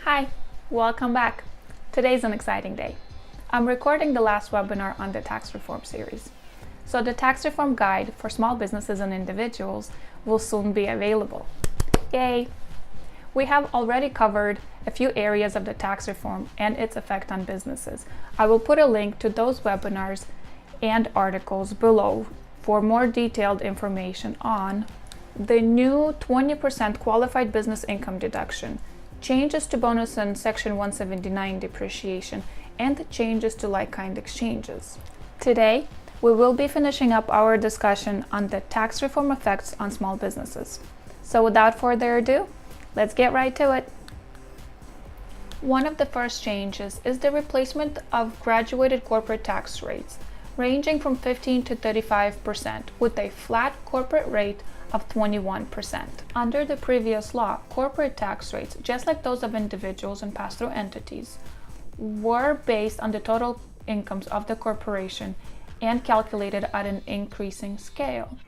Hi, welcome back. Today's an exciting day. I'm recording the last webinar on the tax reform series. So the tax reform guide for small businesses and individuals will soon be available. Yay! We have already covered a few areas of the tax reform and its effect on businesses. I will put a link to those webinars and articles below for more detailed information on the new 20% qualified business income deduction, changes to bonus and Section 179 depreciation, and the changes to like-kind exchanges. Today, we will be finishing up our discussion on the tax reform effects on small businesses. So without further ado, let's get right to it. One of the first changes is the replacement of graduated corporate tax rates, ranging from 15 to 35%, with a flat corporate rate of 21%. Under the previous law, corporate tax rates, just like those of individuals and pass-through entities, were based on the total incomes of the corporation and calculated at an increasing scale.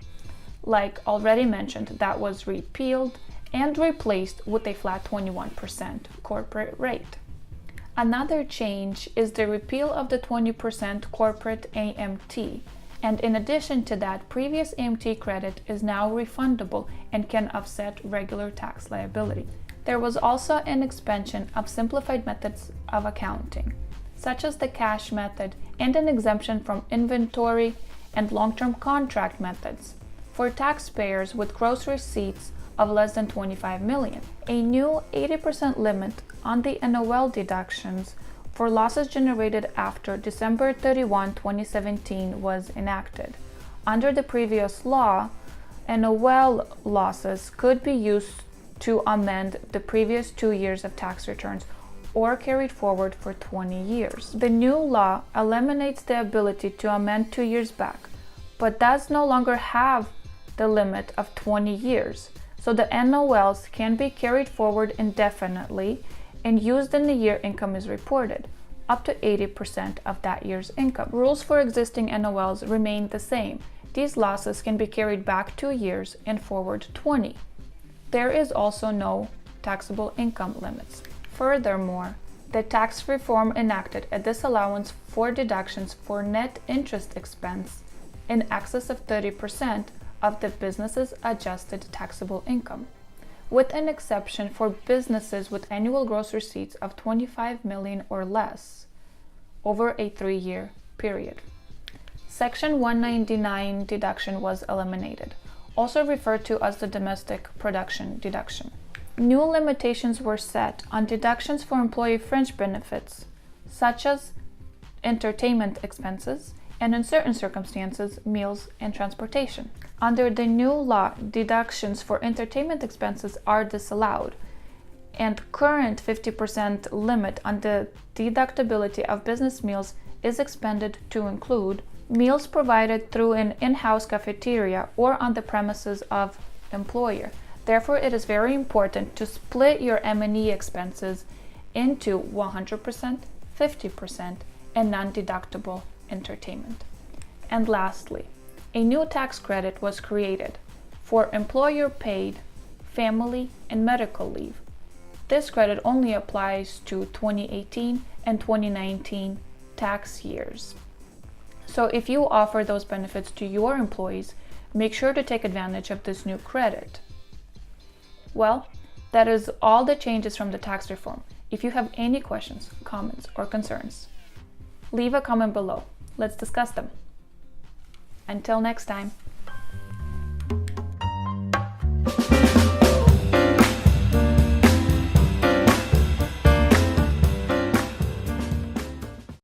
Like already mentioned, that was repealed and replaced with a flat 21% corporate rate. Another change is the repeal of the 20% corporate AMT. And in addition to that, previous AMT credit is now refundable and can offset regular tax liability. There was also an expansion of simplified methods of accounting, such as the cash method, and an exemption from inventory and long-term contract methods for taxpayers with gross receipts of less than 25 million. A new 80% limit on the NOL deductions for losses generated after December 31, 2017 was enacted. Under the previous law, NOL losses could be used to amend the previous 2 years of tax returns or carried forward for 20 years. The new law eliminates the ability to amend 2 years back, but does no longer have the limit of 20 years. So the NOLs can be carried forward indefinitely and used in the year income is reported, up to 80% of that year's income. Rules for existing NOLs remain the same. These losses can be carried back 2 years and forward 20. There is also no taxable income limits. Furthermore, the tax reform enacted a disallowance for deductions for net interest expense in excess of 30% of the business's adjusted taxable income, with an exception for businesses with annual gross receipts of 25 million or less over a 3-year period. Section 199 deduction was eliminated, also referred to as the domestic production deduction. New limitations were set on deductions for employee fringe benefits, such as entertainment expenses, and in certain circumstances, meals and transportation. Under the new law, deductions for entertainment expenses are disallowed, and current 50% limit on the deductibility of business meals is expanded to include meals provided through an in-house cafeteria or on the premises of employer. Therefore, it is very important to split your M&E expenses into 100%, 50%, and non-deductible entertainment. And lastly, a new tax credit was created for employer-paid family and medical leave. This credit only applies to 2018 and 2019 tax years. So if you offer those benefits to your employees, make sure to take advantage of this new credit. Well, that is all the changes from the tax reform. If you have any questions, comments, or concerns, leave a comment below. Let's discuss them. Until next time.